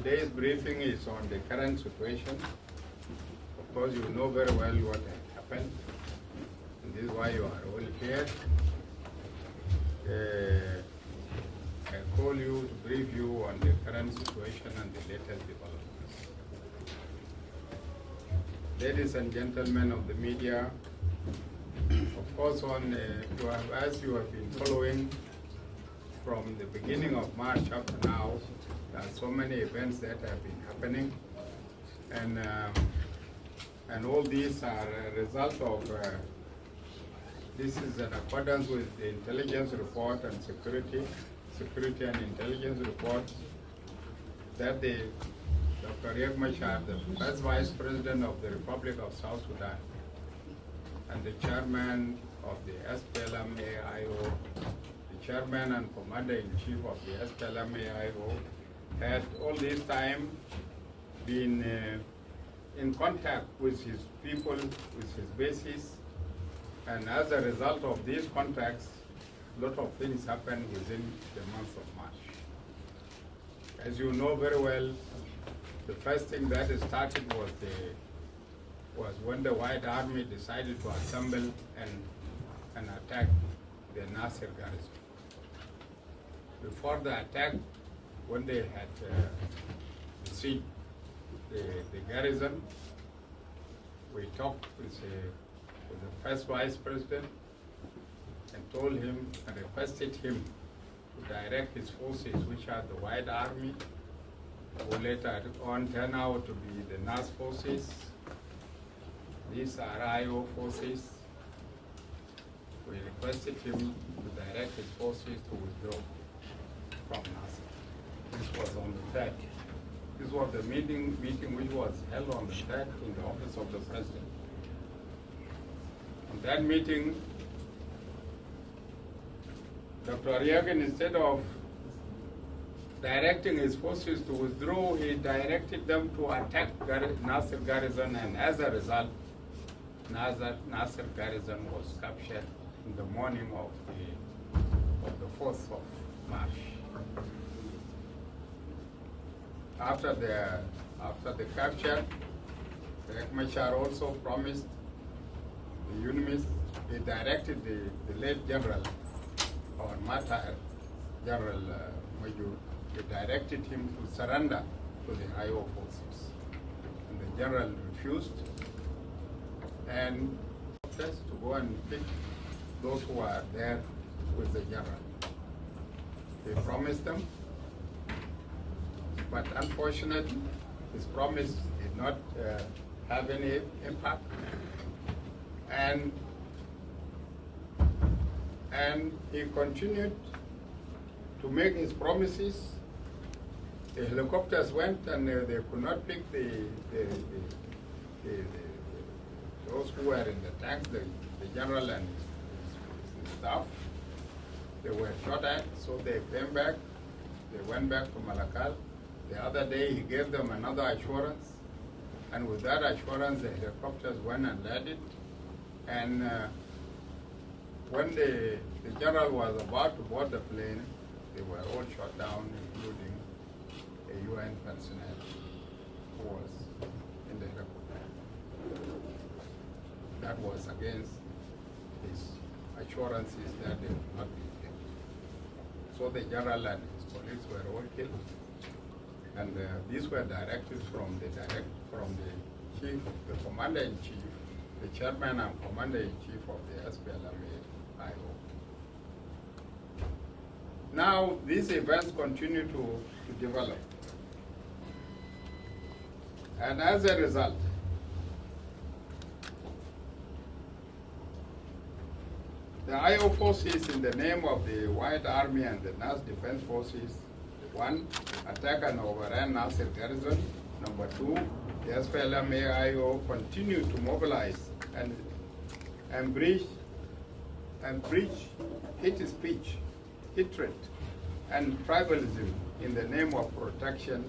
today's briefing is on the current situation. Of course, you know very well what had happened, and this is why you are all here. I call you to brief you on the current situation and the latest developments. Ladies and gentlemen of the media, of course, as you have been following from the beginning of March up to now, there are so many events that have been happening, and all these are a result of, this is in accordance with the intelligence report and security and intelligence reports that Dr. Riek Machar, the first Vice President of the Republic of South Sudan, and the Chairman of the SPLM-AIO, the Chairman and Commander-in-Chief of the SPLM-AIO, had all this time been in contact with his people, with his bases, and as a result of these contacts, a lot of things happened within the month of March. As you know very well, the first thing that started was when the White Army decided to assemble and attack the Nasir garrison. Before the attack, when they had besieged the garrison, we talked with the first Vice President and told him and requested him to direct his forces, which are the White Army, who later on turned out to be the NAS forces. These are IO forces. We requested him to direct his forces to withdraw from NAS. This was on the 3rd. This was the meeting which was held on the 3rd in the office of the President. On that meeting, Dr. Riek, instead of directing his forces to withdraw, he directed them to attack Nasir garrison, and as a result, Nasir garrison was captured in the morning of the 4th of March. After the capture, Riek Machar also promised the UNMISS, he directed the late General, or Matar, General Major, he directed him to surrender to the IO forces. And the general refused, and just to go and pick those who are there with the general. He promised them, but unfortunately, his promise did not have any impact. And he continued to make his promises. The helicopters went and they could not pick those who were in the tanks, the general and his staff. They were shot at, so they came back. They went back to Malakal. The other day he gave them another assurance, and with that assurance the helicopters went and landed. And when the general was about to board the plane, they were all shot down, including a UN personnel who was in the helicopter. That was against his assurances that they would not be killed. So the general and his colleagues were all killed. And these were directives from the chief, the commander-in-chief, the chairman and commander-in-chief of the SPLM-IO. Now, these events continue to develop. And as a result, the IO forces, in the name of the White Army and the NAS Defense Forces, 1, attack and overran Nasir garrison. Number 2, the SPLM-AIO continue to mobilize and preach hate speech, hatred, and tribalism in the name of protection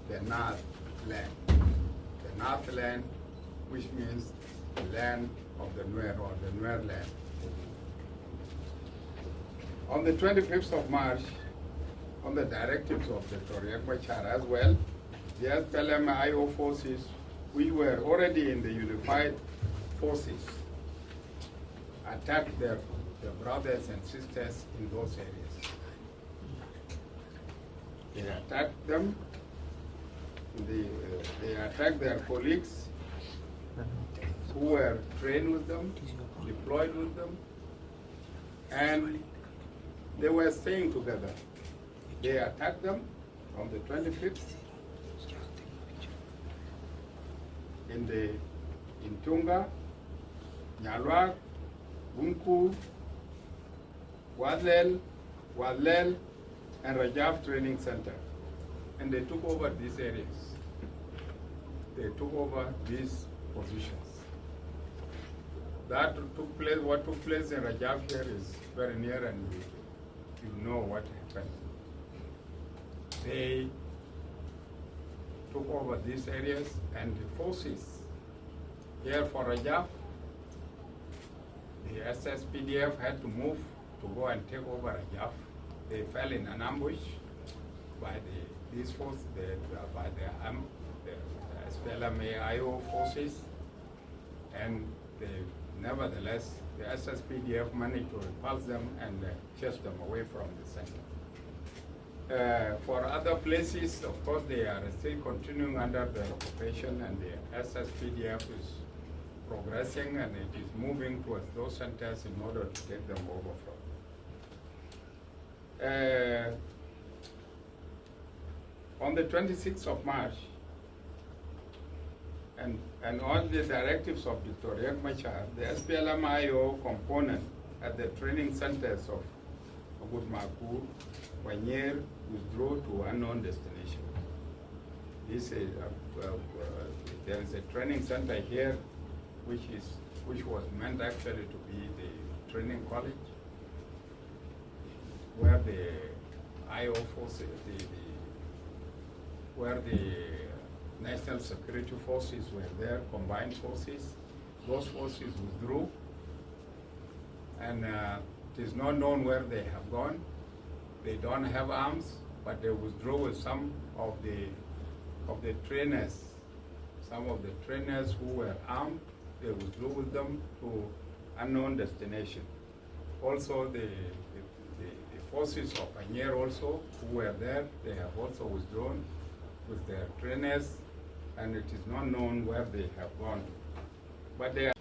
the North land. The North land, which means the land of the Nuer, or the Nuer land. On the 25th of March, on the directives of Dr. Riek Machar as well, the SPLM-IO forces, we were already in the unified forces, attacked their brothers and sisters in those areas. They attacked them, they attacked their colleagues who were trained with them, deployed with them, and they were staying together. They attacked them on the 25th in Tunga, Nyalwar, Bunku, Wadlel, and Rajaf Training Center. And they took over these areas. They took over these positions. That took place, what took place in Rajaf here is very near, and you know what happened. They took over these areas, and the forces here for Rajaf, the SSPDF had to move to go and take over Rajaf. They fell in an ambush by these forces, by the SPLM-IO forces, and nevertheless, the SSPDF managed to repulse them and chase them away from the center. For other places, of course, they are still continuing under their occupation, and the SSPDF is progressing, and it is moving towards those centers in order to take them over from. On the 26th of March, and on the directives of Dr. Riek Machar, the SPLM-IO component at the training centers of Makuei, Wanyer withdrew to unknown destination. This is there is a training center here, which was meant actually to be the training college, where the IO forces, where the national security forces were there, combined forces. Those forces withdrew, and it is not known where they have gone. They don't have arms, but they withdrew with some of the trainers. Some of the trainers who were armed, they withdrew with them to unknown destination. Also, the forces of Anyer also, who were there, they have also withdrawn with their trainers, and it is not known where they have gone. But they are,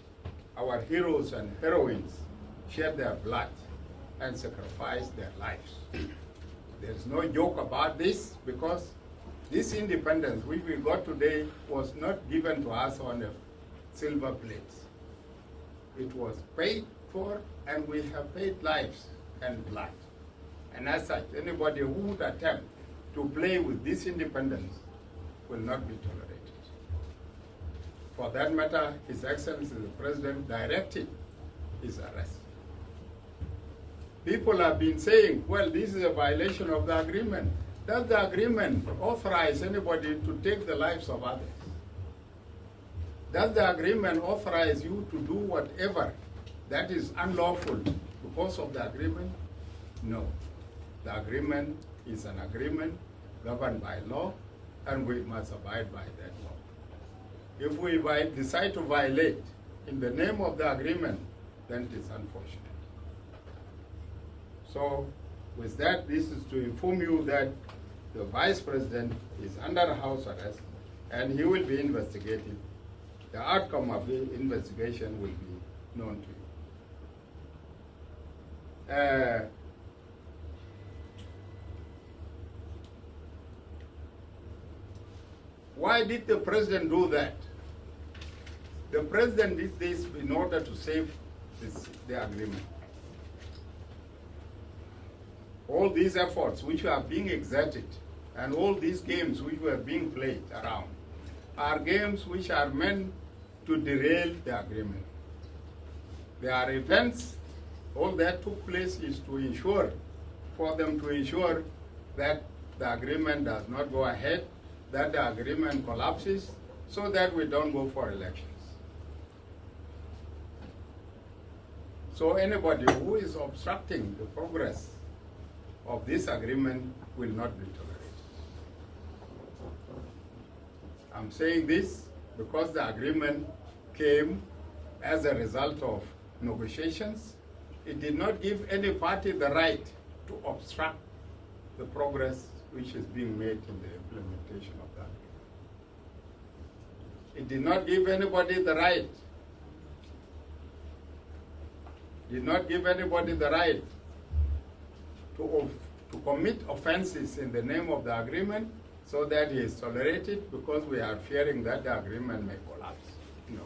our heroes and heroines shed their blood and sacrificed their lives. There's no joke about this, because this independence which we got today was not given to us on a silver plate. It was paid for, and we have paid lives and blood. And as such, anybody who would attempt to play with this independence will not be tolerated. For that matter, His Excellency the President directed his arrest. People have been saying, well, this is a violation of the agreement. Does the agreement authorize anybody to take the lives of others? Does the agreement authorize you to do whatever that is unlawful because of the agreement? No. The agreement is an agreement governed by law, and we must abide by that law. If we decide to violate in the name of the agreement, then it is unfortunate. So, with that, this is to inform you that the Vice President is under house arrest, and he will be investigated. The outcome of the investigation will be known to you. Why did the President do that? The President did this in order to save the agreement. All these efforts which are being exerted and all these games which were being played around are games which are meant to derail the agreement. There are events, all that took place is to ensure, for them to ensure that the agreement does not go ahead, that the agreement collapses, so that we don't go for elections. So anybody who is obstructing the progress of this agreement will not be tolerated. I'm saying this because the agreement came as a result of negotiations. It did not give any party the right to obstruct the progress which is being made in the implementation of that. It did not give anybody the right. To commit offenses in the name of the agreement so that he is tolerated because we are fearing that the agreement may collapse. No.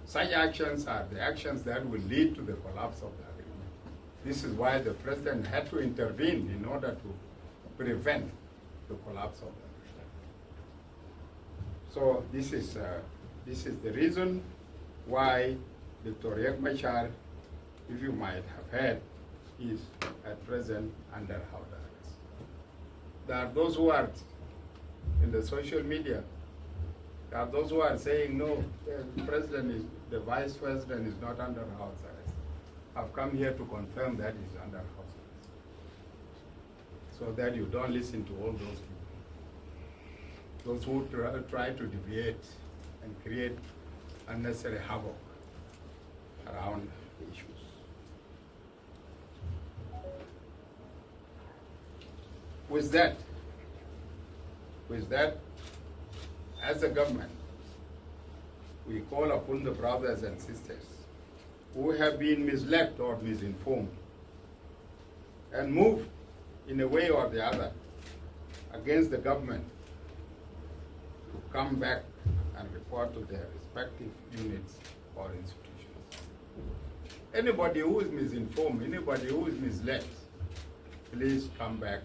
Such actions are the actions that will lead to the collapse of the agreement. This is why the president had to intervene in order to prevent the collapse of the agreement. So this is the reason why Dr. Riek Machar, if you might have heard, is at present under house arrest. There are those who are in the social media. There are those who are saying, no, the vice president is not under house arrest. I've come here to confirm that he's under house arrest. So that you don't listen to all those people. Those who try to deviate and create unnecessary havoc around the issues. With that, as a government, we call upon the brothers and sisters who have been misled or misinformed and moved in a way or the other against the government to come back and report to their respective units or institutions. Anybody who is misinformed, anybody who is misled, please come back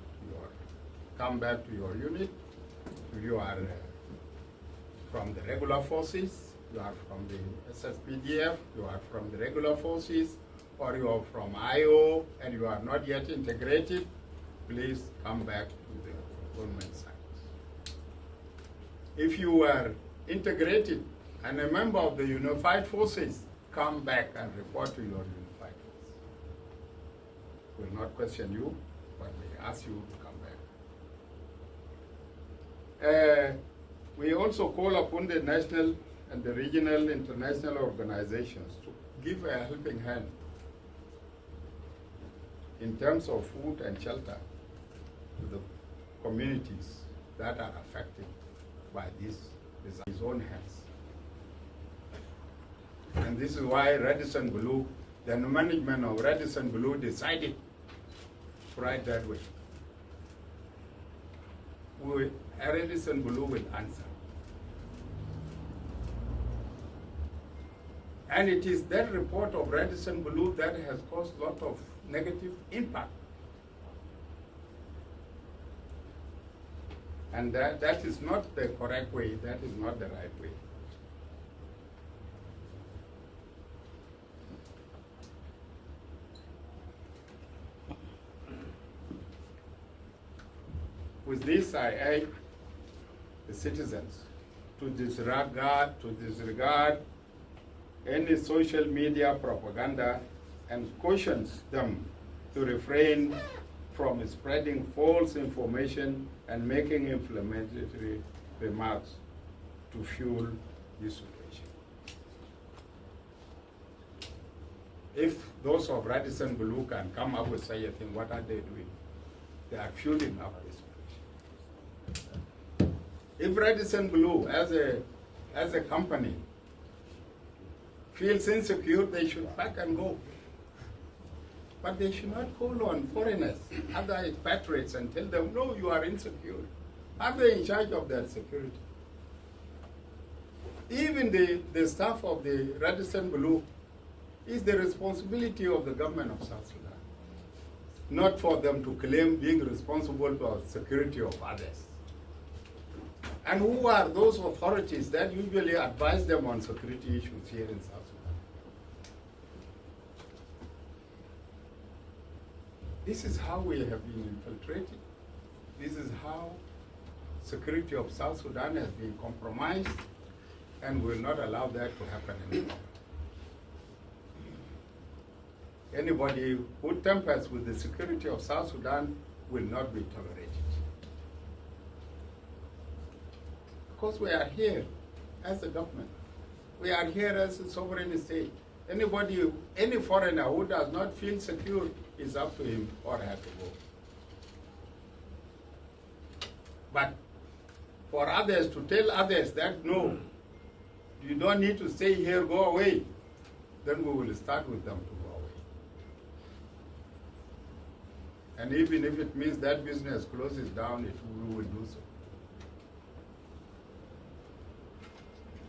to your unit. If you are from the regular forces, you are from the SSPDF, you are from the regular forces, or you are from IO and you are not yet integrated, please come back to the government side. If you are integrated and a member of the unified forces, come back and report to your unified forces. We will not question you, but we ask you to come back. We also call upon the national and the regional international organizations to give a helping hand in terms of food and shelter to the communities that are affected by this disaster. His own hands. And this is why Radisson Blu, the management of Radisson Blu decided to write that way. Radisson Blu will answer. And it is that report of Radisson Blu that has caused a lot of negative impact. And that is not the correct way, that is not the right way. With this, I urge the citizens to disregard any social media propaganda and cautions them to refrain from spreading false information and making inflammatory remarks to fuel this situation. If those of Radisson Blu can come up with such a thing, what are they doing? They are fueling up this situation. If Radisson Blu, as a company, feels insecure, they should pack and go. But they should not call on foreigners, other expatriates, and tell them, no, you are insecure. Are they in charge of their security? Even the staff of the Radisson Blu is the responsibility of the government of South Sudan. Not for them to claim being responsible for the security of others. And who are those authorities that usually advise them on security issues here in South Sudan? This is how we have been infiltrated. This is how security of South Sudan has been compromised, and we will not allow that to happen anymore. Anybody who tampers with the security of South Sudan will not be tolerated. Because we are here as a government. We are here as a sovereign state. Anybody, any foreigner who does not feel secure, is up to him or her to go. But for others to tell others that no, you don't need to stay here, go away, then we will start with them to go away. And even if it means that business closes down, we will do so.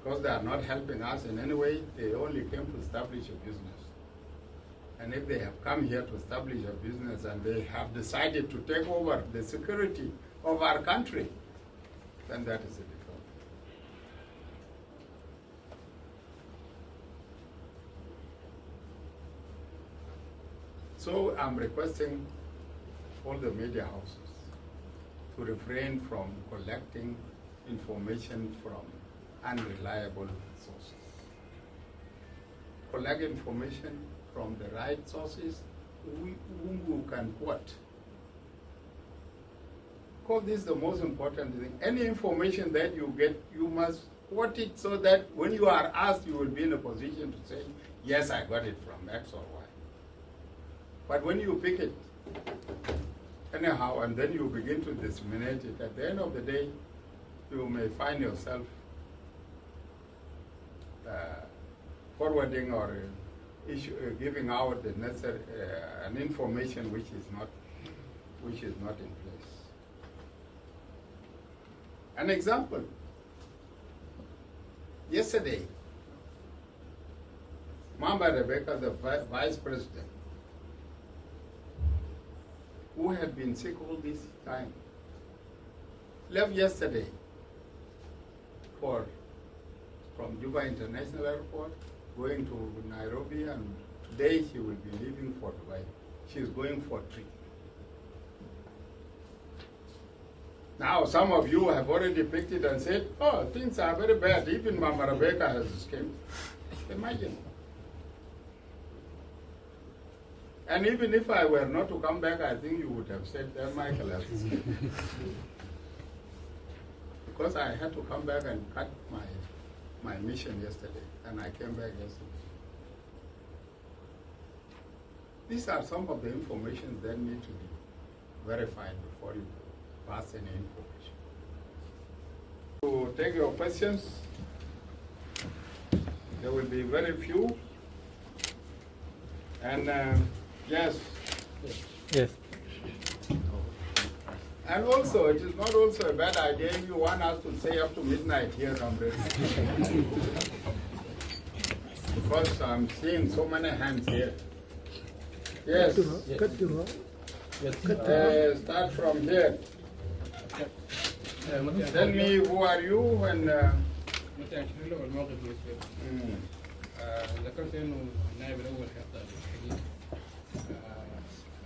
Because they are not helping us in any way, they only came to establish a business. And if they have come here to establish a business and they have decided to take over the security of our country, then that is a different. So I'm requesting all the media houses to refrain from collecting information from unreliable sources. Collect information from the right sources whom you can quote. Because this is the most important thing. Any information that you get, you must quote it so that when you are asked, you will be in a position to say, yes, I got it from X or Y. But when you pick it anyhow and then you begin to disseminate it, at the end of the day, you may find yourself forwarding or giving out the necessary an information which is not in place. An example. Yesterday, Mama Rebecca, the vice president, who had been sick all this time, left yesterday from Juba International Airport, going to Nairobi, and today she will be leaving for Dubai. She is going for treatment. Now, some of you have already picked it and said, oh, things are very bad. Even Mama Rebecca has escaped. Imagine. And even if I were not to come back, I think you would have said that Michael has escaped. Because I had to come back and cut my mission yesterday, and I came back yesterday. These are some of the information that need to be verified before you pass any information. To take your questions, there will be very few. And yes. Yes. And also, it is not also a bad idea if you want us to stay up to midnight here, comrade. Because I'm seeing so many hands here. Yes. Start from here. Tell me who are you and ذكرت انه النائب الاول حيطلع بالحديث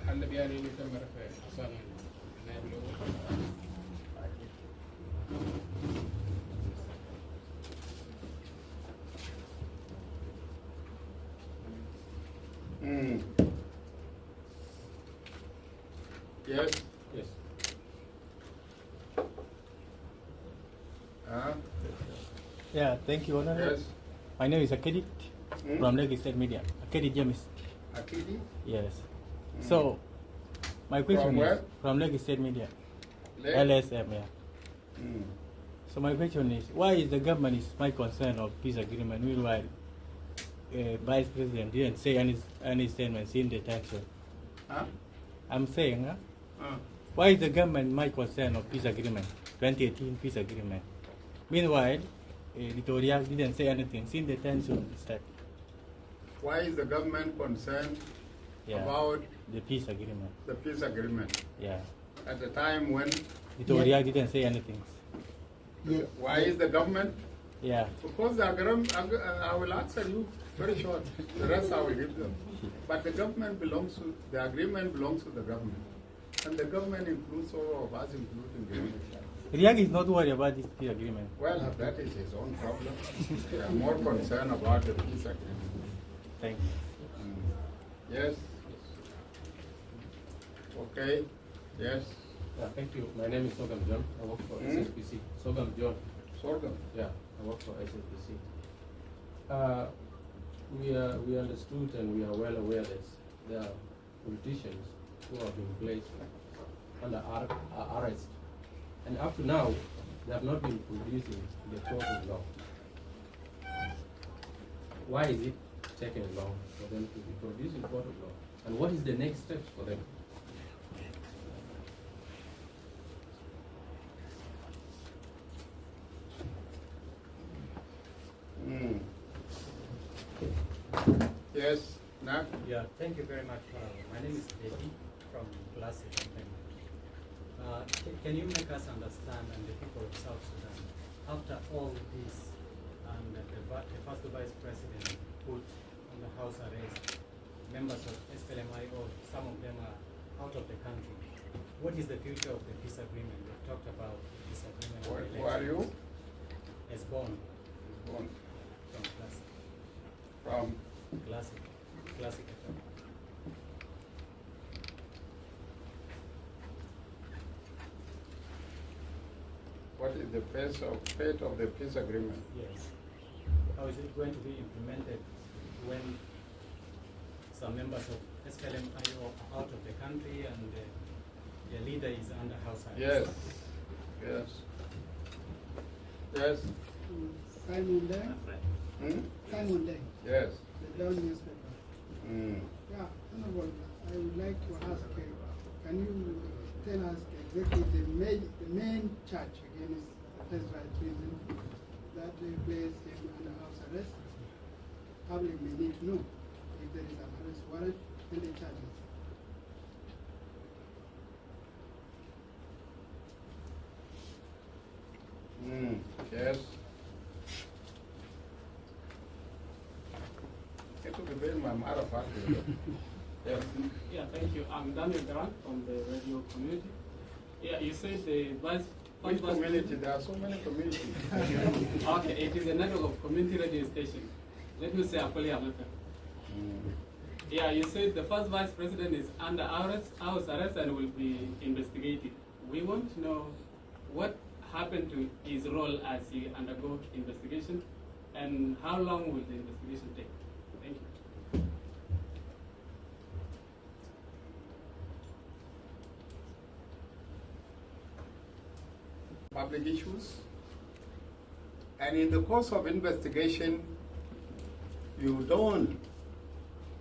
حل بياني انه تم رفع حصانه النائب الاول. Yes. Yes. Yeah, thank you, Honorable. Yes. My name is Akedi from Lagos State Media. Akedi James. Akidi? Yes. So, my question From is where? from Lagos State Media. Leg? LSM, yeah. So my question is, why is the government is my concern of peace agreement meanwhile Vice President didn't say any statements in the tension? Huh? I'm saying, why is the government my concern of peace agreement, 2018 peace agreement? Meanwhile, Victoria didn't say anything since the tension started. Why is the government concerned about the peace agreement? the peace agreement Yeah. at the time when? Victoria didn't say anything. Why is the government? Yeah. Because the agreement, I will answer you very short. The rest I will give them. But the government the agreement belongs to the government. And the government includes all of us, including the military. Riek is not worried about this peace agreement. Well, that is his own problem. They are more concerned about the peace agreement. Thank you. Yes? Okay? Yes? Thank you. My name is Sogam John. I work for SSPC. Sogam John. Sorghum. Yeah, I work for SSBC. We understood and we are well aware that there are politicians who have been placed under arrest. And up to now, they have not been producing the court of law. Why is it taking long for them to be produced in court of law? And what is the next step for them? Yes, Nak? Yeah, thank you very much. My name is Eddie from Classic. Can you make us understand, and the people of South Sudan, after all this, and the first vice president put on the house arrest members of SPLMIO, some of them are out of the country. What is the future of the peace agreement? We've talked about the peace agreement. Who are you? Esbon Born from Classic. from Classic. Classic FM. what is the fate of the peace agreement? Yes. How is it going to be implemented when some members of SPLMIO are out of the country and their leader is under house arrest? Yes. Yes. Simon Day. Simon Day, Yes. the Dawn newspaper. Yeah, Honorable, I would like to ask, can you tell us exactly the main charge against the first vice president that placed him under house arrest? Public may need to know if there is an arrest warrant and the charges. Yes. It will be very matter of fact. Yes. Yeah, thank you. I'm Daniel Grant from the radio community. Yeah, you said the Which community? There are so many communities. Okay, it is a network of community radio stations. Let me say Akoli Amata. Yeah, you said the first vice president is under house arrest and will be investigated. We want to know what happened to his role as he undergo investigation and how long will the investigation take? Thank you. Public issues. And in the course of investigation, you don't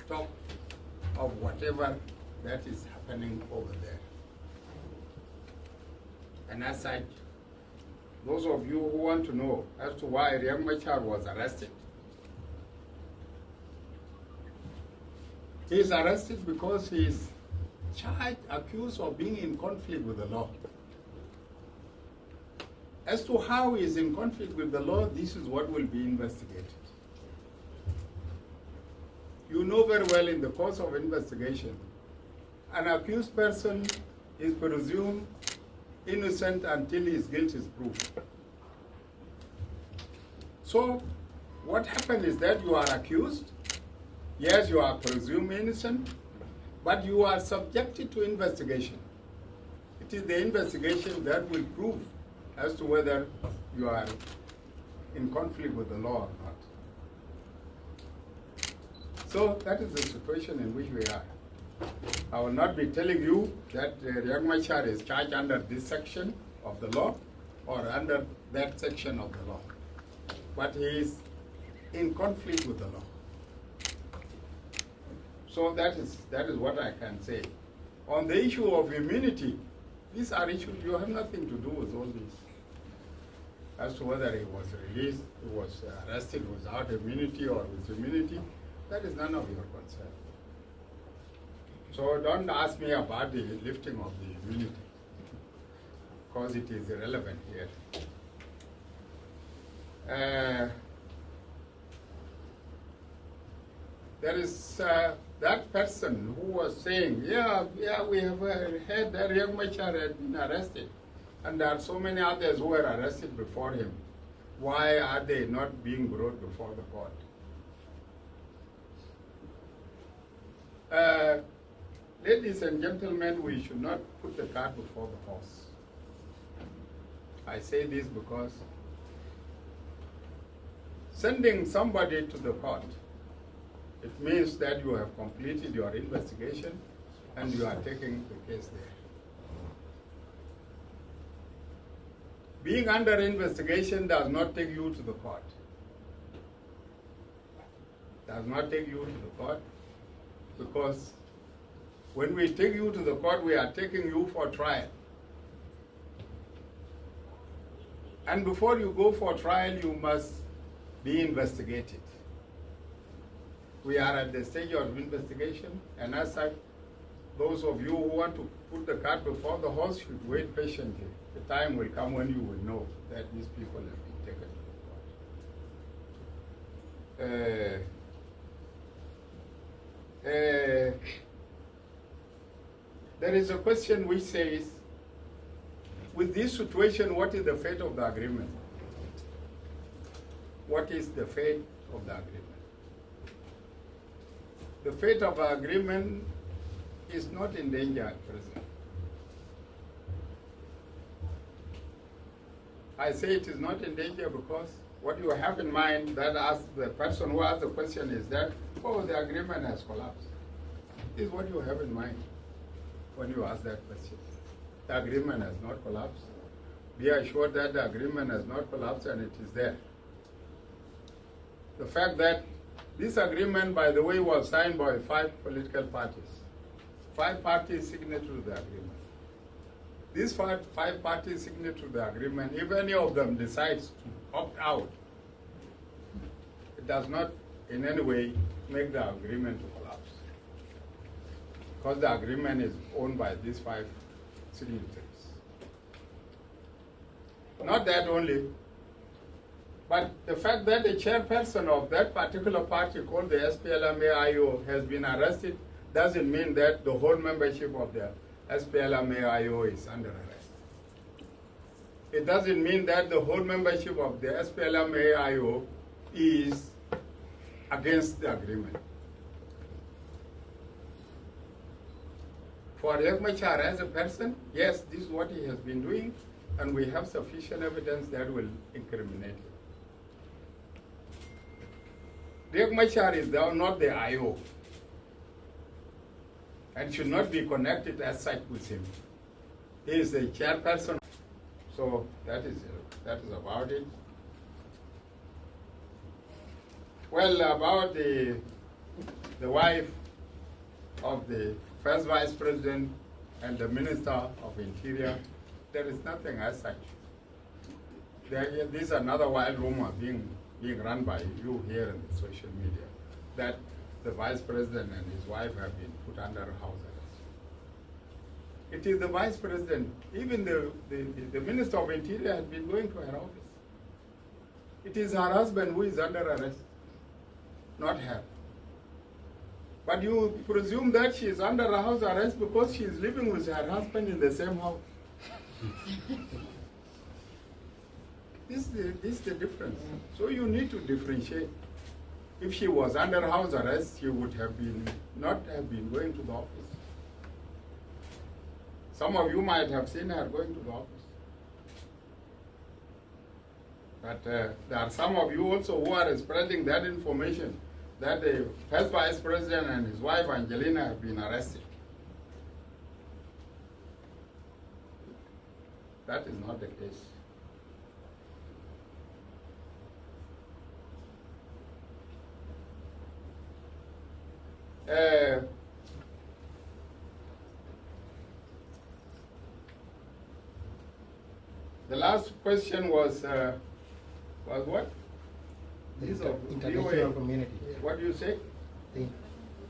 talk of whatever that is happening over there. And as such, those of you who want to know as to why Riek Machar was arrested, he is arrested because he is charged, accused of being in conflict with the law. As to how he is in conflict with the law, this is what will be investigated. You know very well in the course of investigation, an accused person is presumed innocent until his guilt is proved. So what happened is that you are accused, yes, you are presumed innocent, but you are subjected to investigation. It is the investigation that will prove as to whether you are in conflict with the law or not. So that is the situation in which we are. I will not be telling you that Riek Machar is charged under this section of the law or under that section of the law, but he is in conflict with the law. So that is what I can say. On the issue of immunity, these are issues you have nothing to do with all this. As to whether he was released, he was arrested without immunity or with immunity, that is none of your concern. So don't ask me about the lifting of the immunity, because it is irrelevant here. There is that person who was saying, yeah, we have heard that Riek Machar had been arrested, and there are so many others who were arrested before him. Why are they not being brought before the court? Ladies and gentlemen, we should not put the cart before the horse. I say this because Sending somebody to the court, it means that you have completed your investigation and you are taking the case there. Being under investigation does not take you to the court. Does not take you to the court, because when we take you to the court, we are taking you for trial. And before you go for trial, you must be investigated. We are at the stage of investigation, and as such, those of you who want to put the cart before the horse should wait patiently. The time will come when you will know that these people have been taken to the court. There is a question which says, with this situation, what is the fate of the agreement? What is the fate of the agreement? The fate of the agreement is not in danger at present. I say it is not in danger because what you have in mind, that the person who asked the question is that, oh, the agreement has collapsed. This is what you have in mind when you ask that question. The agreement has not collapsed. Be assured that the agreement has not collapsed and it is there. The fact that this agreement, by the way, was signed by 5 political parties. 5 parties signatory to the agreement. These 5 parties signatory to the agreement, if any of them decides to opt out, it does not in any way make the agreement to collapse. Because the agreement is owned by these 5 signatories. Not that only, but the fact that the chairperson of that particular party called the SPLM-AIO has been arrested doesn't mean that the whole membership of the SPLM-AIO is under arrest. It doesn't mean that the whole membership of the SPLM-AIO is against the agreement. For Riek Machar as a person, yes, this is what he has been doing, and we have sufficient evidence that will incriminate him. Riek Machar is now not the IO and should not be connected as such with him. He is the chairperson. So that is about it. Well, about the wife of the first vice president and the minister of interior, there is nothing as such. This is another wild rumor being run by you here in the social media, that the vice president and his wife have been put under house arrest. It is the vice president, even the minister of interior has been going to her office. It is her husband who is under arrest, not her. But you presume that she is under a house arrest because she is living with her husband in the same house. This is the difference. So you need to differentiate. If she was under house arrest, she would have not have been going to the office. Some of you might have seen her going to the office. But there are some of you also who are spreading that information, that the first vice president and his wife Angelina have been arrested. That is not the case. The last question was what? International community. What do you say?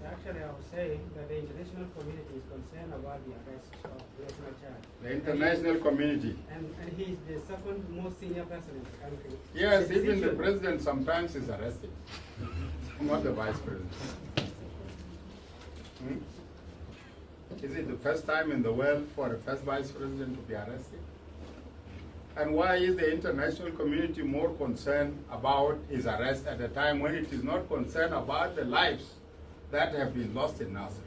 Actually, I was saying that the international community is concerned about the arrest of Riek Machar. The international community. And he's the second most senior person in the country. Yes, even the president sometimes is arrested, not the vice president. Is it the first time in the world for a first vice president to be arrested? And why is the international community more concerned about his arrest at a time when it is not concerned about the lives that have been lost in Nasser?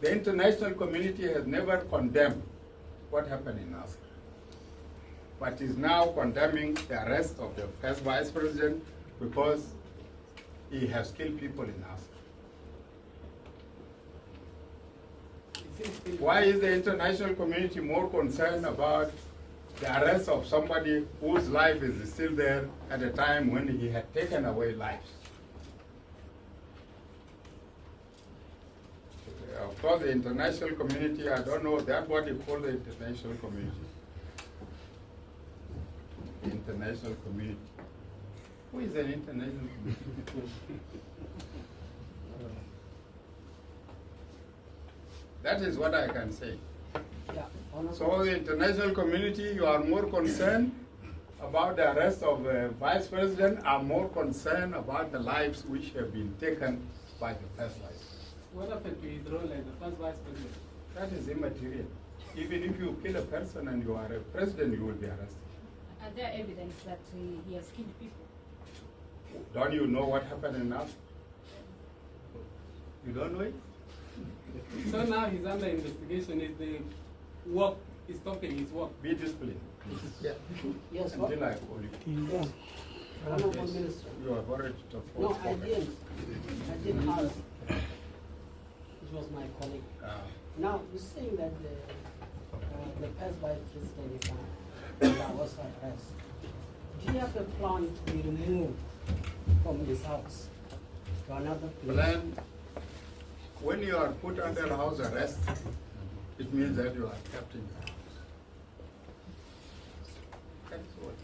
The international community has never condemned what happened in Nasser. but is now condemning the arrest of the first vice president because he has killed people in Africa. Why is the international community more concerned about the arrest of somebody whose life is still there at a time when he had taken away lives? Of course, the international community, I don't know, that what you call the international community. The international community. Who is an international community? That is what I can say. Yeah, So the international community, you are more concerned about the arrest of the vice president, are more concerned about the lives which have been taken by the first vice. What happened to his role as the first vice president? That is immaterial. Even if you kill a person and you are a president, you will be arrested. Are there evidence that he has killed people? Don't you know what happened in Africa? You don't know it? So now he's under investigation. Is the work is stopping his work? Be disciplined. Yes, what? Until I call you. Yes. Honorable Yes. Minister. You have already No, spoken. I didn't ask. It was my colleague. Now, you're saying that the past vice president is under house arrest. Do you have a plan to be removed from his house to another place? Plan, when you are put under house arrest, it means that you are kept in the house. That's what.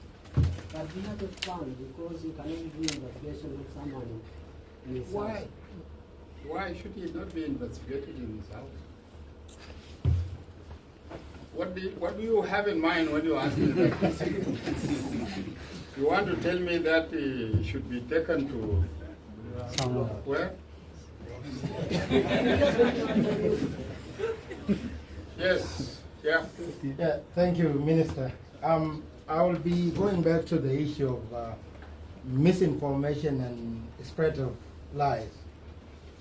But we have a plan because you cannot do investigation with someone in his Why? house. Why should he not be investigated in his house? What do you have in mind when you ask me that question? You want to tell me that he should be taken to where? Yes, yeah. Yeah, thank you, Minister. I will be going back to the issue of misinformation and spread of lies.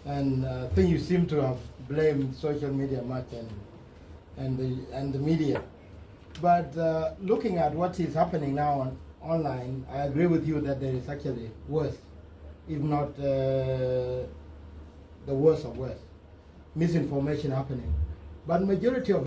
And I think you seem to have blamed social media much and the media. But looking at what is happening now online, I agree with you that there is actually worse, if not the worst of worst, misinformation happening. But majority of